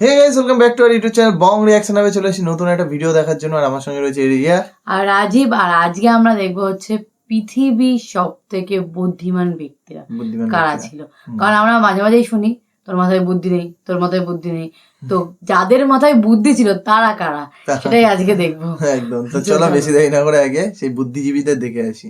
Hey guys, welcome back to our YouTube channel Bong reaction. আমি চলে এসেছি নতুন একটা ভিডিও দেখার জন্য, আর আমার সঙ্গে রয়েছে রিয়া আর রাজীব। আর আজকে আমরা দেখবো হচ্ছে পৃথিবীর সব থেকে বুদ্ধিমান ব্যক্তিরা বুদ্ধিমান কারা ব্যক্তিরা। ছিল। কারণ আমরা মাঝে মাঝেই শুনি তোর মাথায় বুদ্ধি নেই, তোর মাথায় বুদ্ধি নেই। তো যাদের মাথায় বুদ্ধি ছিল তারা কারা, সেটাই আজকে দেখবো। একদম। তো চলো বেশি দেরি না করে আগে সেই বুদ্ধিজীবীদের দেখে আসি।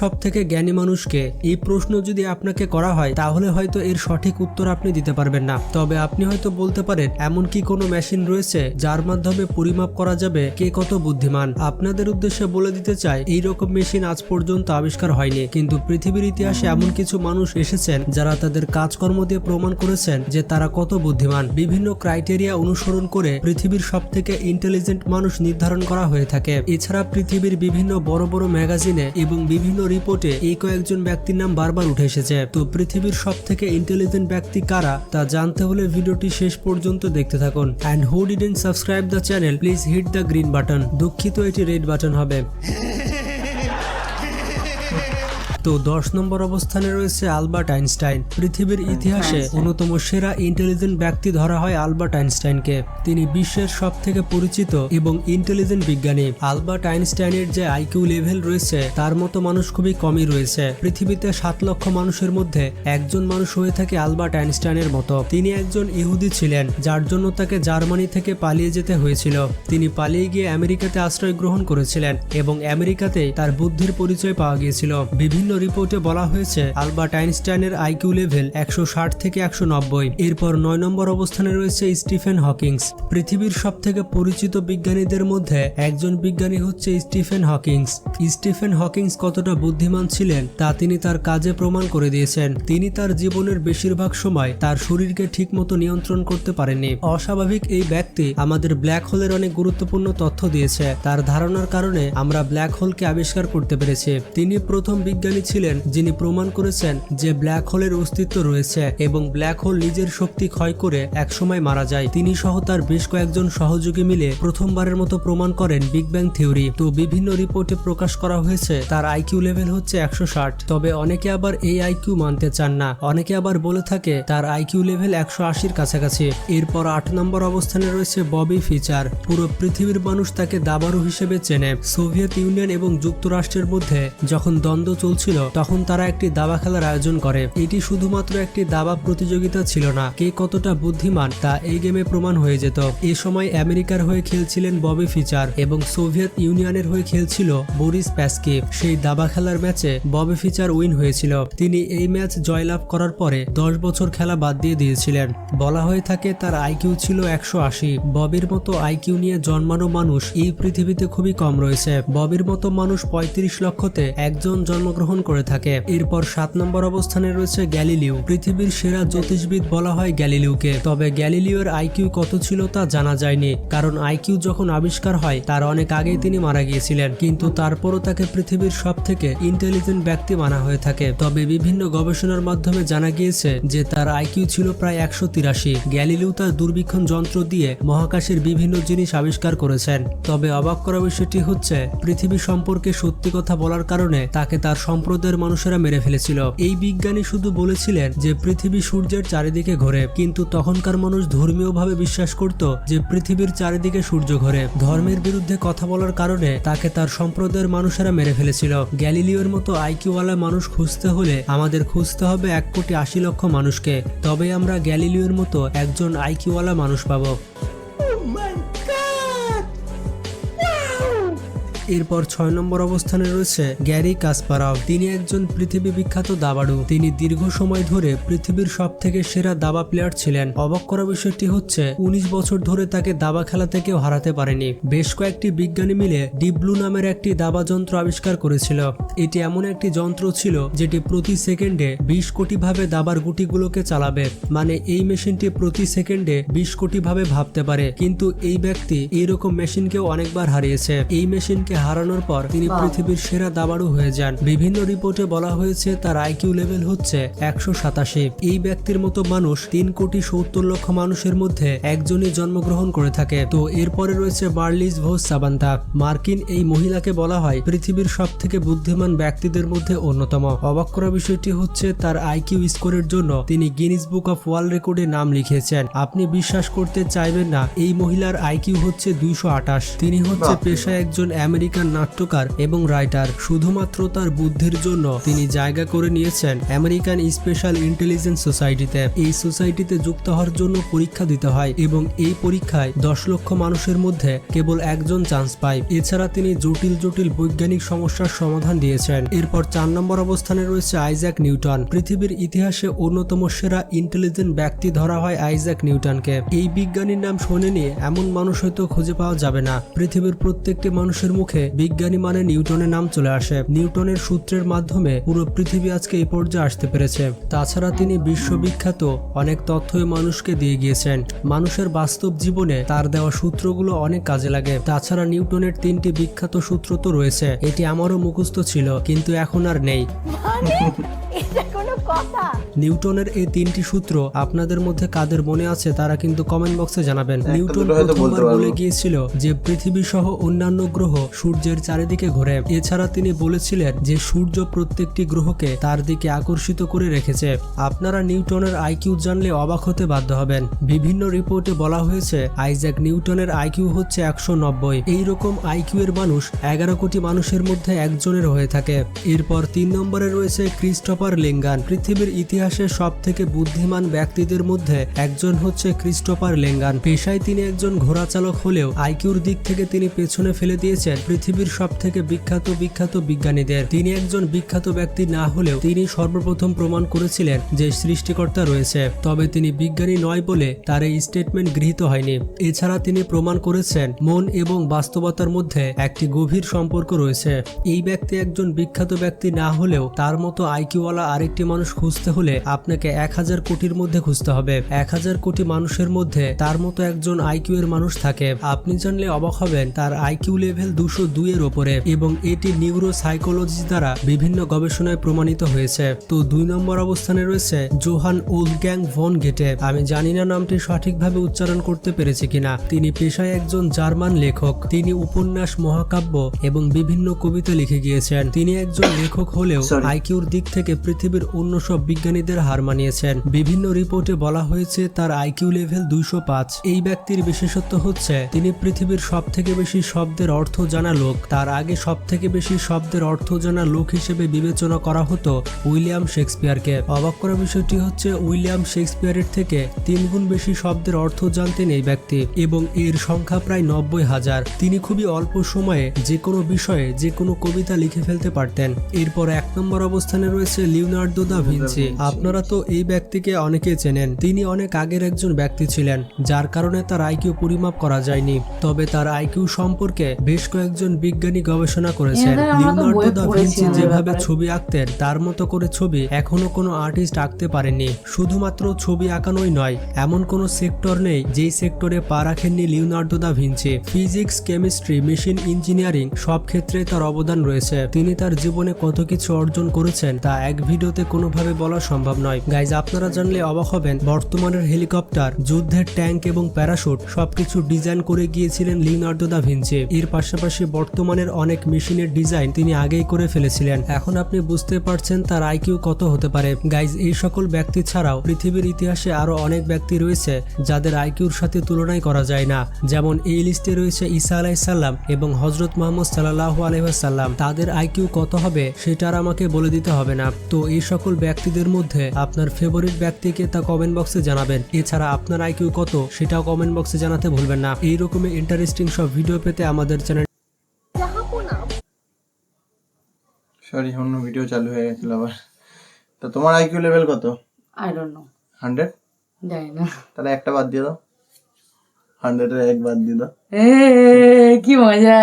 সব থেকে জ্ঞানী মানুষকে, এই প্রশ্ন যদি আপনাকে করা হয় তাহলে হয়তো এর সঠিক উত্তর আপনি দিতে পারবেন না। তবে আপনি হয়তো বলতে পারেন এমন কি কোনো মেশিন রয়েছে যার মাধ্যমে পরিমাপ করা যাবে কে কত বুদ্ধিমান। আপনাদের উদ্দেশ্যে বলে দিতে চাই, এই রকম মেশিন আজ পর্যন্ত আবিষ্কার হয়নি, কিন্তু পৃথিবীর ইতিহাসে এমন কিছু মানুষ এসেছেন যারা তাদের কাজকর্ম দিয়ে প্রমাণ করেছেন যে তারা কত বুদ্ধিমান। বিভিন্ন ক্রাইটেরিয়া অনুসরণ করে পৃথিবীর সব থেকে ইন্টেলিজেন্ট মানুষ নির্ধারণ করা হয়ে থাকে। এছাড়া পৃথিবীর বিভিন্ন বড় বড় ম্যাগাজিনে এবং বিভিন্ন রিপোর্টে এই কয়েকজন ব্যক্তির নাম বারবার উঠে এসেছে। তো পৃথিবীর সব থেকে ইন্টেলিজেন্ট ব্যক্তি কারা তা জানতে হলে ভিডিওটি শেষ পর্যন্ত দেখতে থাকুন। And who didn't subscribe the channel, please hit the green button. দুঃখিত, এটি রেড বাটন হবে। তো 10 নম্বর অবস্থানে রয়েছে আলবার্ট আইনস্টাইন। পৃথিবীর ইতিহাসে অন্যতম সেরা ইন্টেলিজেন্ট ব্যক্তি ধরা হয় আলবার্ট আইনস্টাইনকে। তিনি বিশ্বের সব থেকে পরিচিত এবং ইন্টেলিজেন্ট বিজ্ঞানী। আলবার্ট আইনস্টাইনের যে আইকিউ লেভেল রয়েছে তার মতো মানুষ খুবই কমই রয়েছে। পৃথিবীতে 7 লক্ষ মানুষের মধ্যে একজন মানুষ হয়ে থাকে আলবার্ট আইনস্টাইনের মতো। তিনি একজন ইহুদি ছিলেন, যার জন্য তাকে জার্মানি থেকে পালিয়ে যেতে হয়েছিল। তিনি পালিয়ে গিয়ে আমেরিকাতে আশ্রয় গ্রহণ করেছিলেন এবং আমেরিকাতেই তার বুদ্ধির পরিচয় পাওয়া গিয়েছিল। বিভিন্ন রিপোর্টে বলা হয়েছে আলবার্ট আইনস্টাইনের আইকিউ লেভেল 160 থেকে 190। এরপর 9 নম্বর অবস্থানে রয়েছে স্টিফেন হকিংস। পৃথিবীর সব থেকে পরিচিত বিজ্ঞানীদের মধ্যে একজন বিজ্ঞানী হচ্ছে স্টিফেন হকিংস। স্টিফেন হকিংস কতটা বুদ্ধিমান ছিলেন তা তিনি তার কাজে প্রমাণ করে দিয়েছেন। তিনি তার জীবনের বেশিরভাগ সময় তার শরীরকে ঠিকমতো নিয়ন্ত্রণ করতে পারেননি। অস্বাভাবিক এই ব্যক্তি আমাদের ব্ল্যাক হোলের অনেক গুরুত্বপূর্ণ তথ্য দিয়েছে। তার ধারণার কারণে আমরা ব্ল্যাক হোলকে আবিষ্কার করতে পেরেছি। তিনি প্রথম বিজ্ঞানী ছিলেন যিনি প্রমাণ করেছেন যে ব্ল্যাক হোলের অস্তিত্ব রয়েছে এবং ব্ল্যাক হোল নিজের শক্তি ক্ষয় করে একসময় মারা যায়। তিনি সহ তার বেশ কয়েকজন সহযোগী মিলে প্রথমবারের মতো প্রমাণ করেন বিগ ব্যাং থিওরি। তো বিভিন্ন রিপোর্টে প্রকাশ করা হয়েছে তার আইকিউ লেভেল হচ্ছে 160। তবে অনেকে আবার এই আইকিউ মানতে চান না। অনেকে আবার বলে থাকে তার আইকিউ লেভেল 180-র কাছাকাছি। এরপর 8 নম্বর অবস্থানে রয়েছে ববি ফিচার। পুরো পৃথিবীর মানুষ তাকে দাবাড়ু হিসেবে চেনে। সোভিয়েত ইউনিয়ন এবং যুক্তরাষ্ট্রের মধ্যে যখন দ্বন্দ্ব চলছিল তখন তারা একটি দাবা খেলার আয়োজন করে। এটি শুধুমাত্র একটি দাবা প্রতিযোগিতা ছিল না, কে কতটা বুদ্ধিমান তা এই গেমে প্রমাণ হয়ে যেত। এ সময় আমেরিকার হয়ে খেলছিলেন ববি ফিচার এবং সোভিয়েত ইউনিয়নের হয়ে খেলছিল বরিস প্যাসকিভ। সেই দাবা খেলার ম্যাচে ববি ফিচার উইন হয়েছিল। তিনি এই ম্যাচ জয়লাভ করার পরে 10 বছর খেলা বাদ দিয়ে দিয়েছিলেন। বলা হয়ে থাকে তার আইকিউ ছিল 180। ববির মতো আইকিউ নিয়ে জন্মানো মানুষ এই পৃথিবীতে খুবই কম রয়েছে। ববির মতো মানুষ 35 লক্ষতে একজন জন্মগ্রহণ করে থাকে। এরপর 7 নম্বর অবস্থানে রয়েছে গ্যালিলিও। পৃথিবীর সেরা জ্যোতিষবিদ বলা হয় গ্যালিলিওকে। তবে গ্যালিলিওর আইকিউ কত ছিল তা জানা যায়নি, কারণ আইকিউ যখন আবিষ্কার হয় তার অনেক আগেই তিনি মারা গিয়েছিলেন। কিন্তু তারপরও তাকে পৃথিবীর সব থেকে ইন্টেলিজেন্ট ব্যক্তি মানা হয়ে থাকে। তবে বিভিন্ন গবেষণার মাধ্যমে জানা গিয়েছে যে তার আইকিউ ছিল প্রায় 183। গ্যালিলিও তার দূরবীক্ষণ যন্ত্র দিয়ে মহাকাশের বিভিন্ন জিনিস আবিষ্কার করেছেন। তবে অবাক করা বিষয়টি হচ্ছে পৃথিবী সম্পর্কে সত্যি কথা বলার কারণে তাকে তার সম্প্রদায়ের মানুষেরা মেরে ফেলেছিল। এই বিজ্ঞানী শুধু বলেছিলেন যে পৃথিবী সূর্যের চারিদিকে ঘোরে, কিন্তু তখনকার মানুষ ধর্মীয়ভাবে বিশ্বাস করত যে পৃথিবীর চারিদিকে সূর্য ঘোরে। ধর্মের বিরুদ্ধে কথা বলার কারণে তাকে তার সম্প্রদায়ের মানুষেরা মেরে ফেলেছিল। গ্যালিলিওর মতো আইকিউওয়ালা মানুষ খুঁজতে হলে আমাদের খুঁজতে হবে 1,80,00,000 মানুষকে, তবে আমরা গ্যালিলিওর মতো একজন আইকিউওয়ালা মানুষ পাবো। এরপর 6 নম্বর অবস্থানে রয়েছে গ্যারি কাসপারভ। তিনি একজন পৃথিবী বিখ্যাত দাবাড়ু। তিনি দীর্ঘ সময় ধরে পৃথিবীর সব থেকে সেরা দাবা প্লেয়ার ছিলেন। অবাক করা বিষয়টি হচ্ছে 19 বছর ধরে তাকে দাবা খেলা থেকেও হারাতে পারেনি। বেশ কয়েকটি বিজ্ঞানী মিলে ডিপ ব্লু নামের একটি দাবা যন্ত্র আবিষ্কার করেছিল। এটি এমন একটি যন্ত্র ছিল যেটি প্রতি সেকেন্ডে 20 কোটি ভাবে দাবার গুটিগুলোকে চালাবে। মানে এই মেশিনটি প্রতি সেকেন্ডে 20 কোটি ভাবে ভাবতে পারে। কিন্তু এই ব্যক্তি এইরকম মেশিনকেও অনেকবার হারিয়েছে। এই মেশিনকে হারানোর পর তিনি পৃথিবীর সেরা দাবাড়ু হয়ে যান। বিভিন্ন রিপোর্টে বলা হয়েছে তার আইকিউ লেভেল হচ্ছে 187। এই ব্যক্তির মতো মানুষ 3,70,00,000 মানুষের মধ্যে একজনই জন্মগ্রহণ করে থাকে। তো এরপরে রয়েছে মার্লিজ ভোস সাবান্তা। মার্কিন এই মহিলাকে বলা হয় পৃথিবীর সব থেকে বুদ্ধিমান ব্যক্তিদের মধ্যে অন্যতম। অবাক করা বিষয়টি হচ্ছে তার আইকিউ স্কোরের জন্য তিনি গিনিস বুক অফ ওয়ার্ল্ড রেকর্ডে নাম লিখিয়েছেন। আপনি বিশ্বাস করতে চাইবেন না, এই মহিলার আইকিউ হচ্ছে 228। তিনি হচ্ছে পেশায় একজন আমেরিকান নাট্যকার এবং রাইটার। শুধুমাত্র তার বুদ্ধির জন্য তিনি জায়গা করে নিয়েছেন আমেরিকান স্পেশাল ইন্টেলিজেন্স সোসাইটিতে। এই সোসাইটিতে যুক্ত হওয়ার জন্য পরীক্ষা দিতে হয় এবং এই পরীক্ষায় 10 লক্ষ মানুষের মধ্যে কেবল একজন চান্স পায়। এছাড়া তিনি জটিল জটিল বৈজ্ঞানিক সমস্যার সমাধান দিয়েছেন। এরপর 4 নম্বর অবস্থানে রয়েছে আইজ্যাক নিউটন। পৃথিবীর ইতিহাসে অন্যতম সেরা ইন্টেলিজেন্ট ব্যক্তি ধরা হয় আইজ্যাক নিউটনকে। এই বিজ্ঞানীর নাম শোনেনি এমন মানুষ হয়তো খুঁজে পাওয়া যাবে না। পৃথিবীর প্রত্যেকটি মানুষের মুখে বিজ্ঞানী মানে নিউটনের নাম চলে আসে। নিউটনের সূত্রের মাধ্যমে পুরো পৃথিবী আজকে এই পর্যায়ে আসতে পেরেছে। তাছাড়া তিনি বিশ্ববিখ্যাত অনেক তথ্যই মানুষকে দিয়ে গিয়েছেন। মানুষের বাস্তব জীবনে তার দেওয়া সূত্রগুলো অনেক কাজে লাগে। তাছাড়া নিউটনের 3টি বিখ্যাত সূত্র তো রয়েছে, এটি আমারও মুখস্থ ছিল কিন্তু এখন আর নেই। নিউটনের এই 3টি সূত্র আপনাদের মধ্যে কাদের মনে আছে তারা কিন্তু কমেন্ট বক্সে জানাবেন। নিউটন প্রথমবার বলে গিয়েছিল যে পৃথিবী সহ অন্যান্য গ্রহ সূর্যের চারিদিকে ঘোরে। এছাড়া তিনি বলেছিলেন যে সূর্য প্রত্যেকটি গ্রহকে তার দিকে আকর্ষিত করে রেখেছে। আপনারা নিউটনের আইকিউ জানলে অবাক হতে বাধ্য হবেন। বিভিন্ন রিপোর্টে বলা হয়েছে আইজ্যাক নিউটনের আইকিউ হচ্ছে 190। এইরকম আইকিউ এর মানুষ 11 কোটি মানুষের মধ্যে একজনের হয়ে থাকে। এরপর 3 নম্বরে রয়েছে ক্রিস্টোফার লেঙ্গান। পৃথিবীর ইতিহাসে সব থেকে বুদ্ধিমান ব্যক্তিদের মধ্যে একজন হচ্ছে ক্রিস্টোফার লেঙ্গান। পেশায় তিনি একজন ঘোড়া চালক হলেও আইকিউর দিক থেকে তিনি পেছনে ফেলে দিয়েছেন পৃথিবীর সব থেকে বিখ্যাত বিজ্ঞানীদের। তিনি একজন বিখ্যাত ব্যক্তি না হলেও তিনি সর্বপ্রথম প্রমাণ করেছিলেন যে সৃষ্টিকর্তা রয়েছে, তবে তিনি বিজ্ঞানী নয় বলে তার এই স্টেটমেন্ট গৃহীত হয়নি। এছাড়া তিনি প্রমাণ করেছেন মন এবং বাস্তবতার মধ্যে একটি গভীর সম্পর্ক রয়েছে। এই ব্যক্তি একজন বিখ্যাত ব্যক্তি না হলেও তার মতো আইকিউওয়ালা আরেকটি মানুষ খুঁজতে হলে আপনাকে 1000 কোটির মধ্যে খুঁজতে হবে। 1000 কোটি মানুষের মধ্যে তার মতো একজন আইকিউ এর মানুষ থাকে। আপনি জানলে অবাক হবেন তার আইকিউ লেভেল 202 এর ওপরে এবং এটি নিউরো সাইকোলজি দ্বারা বিভিন্ন গবেষণায় প্রমাণিত হয়েছে। তো 2 নম্বর অবস্থানে রয়েছে জোহান ওলফগ্যাং ভন গেটে। আমি জানি না নামটি সঠিকভাবে উচ্চারণ করতে পেরেছি কিনা। তিনি পেশায় একজন জার্মান লেখক। তিনি উপন্যাস, মহাকাব্য এবং বিভিন্ন কবিতা লিখে গিয়েছেন। তিনি একজন লেখক হলেও আইকিউর দিক থেকে পৃথিবীর অন্য সব বিজ্ঞানীদের হার মানিয়েছেন। বিভিন্ন রিপোর্টে বলা হয়েছে তার আইকিউ লেভেল 205। এই ব্যক্তির বিশেষত্ব হচ্ছে তিনি পৃথিবীর সব থেকে বেশি শব্দের অর্থ জানা লোক। তার আগে সব থেকে বেশি শব্দের অর্থ জানা লোক হিসেবে বিবেচনা করা হতো উইলিয়াম শেক্সপিয়ারকে। অবাক করা বিষয়টি হচ্ছে উইলিয়াম শেক্সপিয়ারের থেকে 3 গুণ বেশি শব্দের অর্থ জানতেন এই ব্যক্তি এবং এর সংখ্যা প্রায় 90,000। তিনি খুবই অল্প সময়ে যে কোনো বিষয়ে যে কোনো কবিতা লিখে ফেলতে পারতেন। এরপর 1 নম্বর অবস্থানে রয়েছে লিওনার্দো দা ভিঞ্চি। আপনারা তো এই ব্যক্তিকে অনেকে চেনেন। তিনি অনেক আগের একজন ব্যক্তি ছিলেন যার কারণে তার আইকিউ পরিমাপ করা যায়নি, তবে তার আইকিউ সম্পর্কে বেশ কয়েকজন বিজ্ঞানী গবেষণা করেছেন। লিওনার্দো দা ভিঞ্চি যেভাবে ছবি আঁকতেন তার মতো করে ছবি এখনো কোনো আর্টিস্ট আঁকতে পারেননি। শুধুমাত্র ছবি আঁকানোই নয়, এমন কোনো সেক্টর নেই যেই সেক্টরে পা রাখেননি Leonardo da Vinci. Physics, chemistry, machine engineering সব ক্ষেত্রে তার অবদান রয়েছে। তিনি তার জীবনে কত কিছু অর্জন করেছেন তা এক ভিডিওতে কোনোভাবে বলা সম্ভব নয়। গাইজ, আপনারা জানলে অবাক হবেন বর্তমানের হেলিকপ্টার, যুদ্ধের ট্যাঙ্ক এবং প্যারাশুট সবকিছু ডিজাইন করে গিয়েছিলেন লিওনার্দো দা ভিঞ্চি। এর পাশাপাশি বর্তমানের অনেক মেশিনের ডিজাইন তিনি আগেই করে ফেলেছিলেন। এখন আপনি বুঝতে পারছেন তার আইকিউ কত হতে পারে। গাইজ, এই সকল ব্যক্তি ছাড়াও পৃথিবীর ইতিহাসে আরো অনেক ব্যক্তি রয়েছে যাদের আইকিউর সাথে তুলনাই করা যায় না। যেমন এই লিস্টে রয়েছে ঈসা আলাইহিসসালাম এবং হযরত মুহাম্মদ সাল্লাল্লাহু আলাইহি ওয়াসাল্লাম। তাদের আইকিউ কত হবে সেটা আর আমাকে বলে দিতে হবে না। তো এই সকল ব্যক্তিদের মধ্যে আপনার ফেভারিট ব্যক্তিকে তা কমেন্ট বক্সে জানাবেন। এছাড়া আপনার আইকিউ কত সেটাও কমেন্ট বক্সে জানাতে ভুলবেন না। এই রকমের ইন্টারেস্টিং সব ভিডিও পেতে আমাদের চ্যানেল অন্য ভিডিও চালু হয়ে গেছিল আবার। তো তোমার আইকিউ লেভেল কত? I don't know. 100? জানি না। তাহলে একটা বাদ দিয়ে দাও। 100 এর এক বাদ দিয়ে দাও। কি মজা।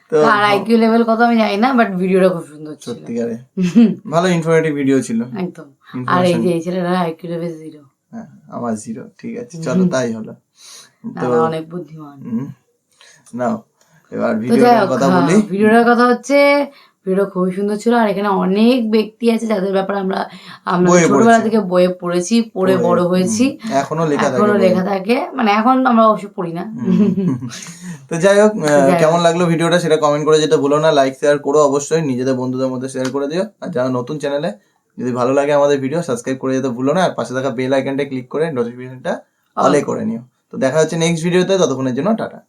তো আর আইকিউ লেভেল কত আমি জানি না, বাট ভিডিওটা খুব সুন্দর ছিল। সত্যিকারে ভালো ইনফরমেটিভ ভিডিও ছিল একদম। আর এই যে এই ছেলেটা আইকিউ লেভেল 0। হ্যাঁ, আমার 0। ঠিক আছে, চলো তাই হলো। তো অনেক বুদ্ধিমান। নাও এবার তো যাই ভিডিওর হোক, কথা বলি। ভিডিওটার কথা হচ্ছে ভিডিও খুবই সুন্দর ছিল, আর এখানে অনেক ব্যক্তি আছে যাদের ব্যাপারে আমরা বইয়ে ছোটবেলা পড়েছি। থেকে বইয়ে পড়েছি, পড়ে বড় হয়েছি, এখনো লেখা থাকে এখনো বইয়ে। লেখা থাকে, মানে এখন আমরা অবশ্য পড়ি না। তো যাই হোক, যাই হোক। কেমন লাগলো ভিডিওটা সেটা কমেন্ট করে যেতে ভুলো না, লাইক শেয়ার করো অবশ্যই, নিজেদের বন্ধুদের মধ্যে শেয়ার করে দিও, আর যারা নতুন চ্যানেলে যদি ভালো লাগে আমাদের ভিডিও সাবস্ক্রাইব করে যেতে ভুলো না, আর পাশে থাকা বেল আইকনটা ক্লিক করে নোটিফিকেশনটা অলে করে নিও। তো দেখা হচ্ছে নেক্সট ভিডিওতে, ততক্ষণের জন্য টাটা।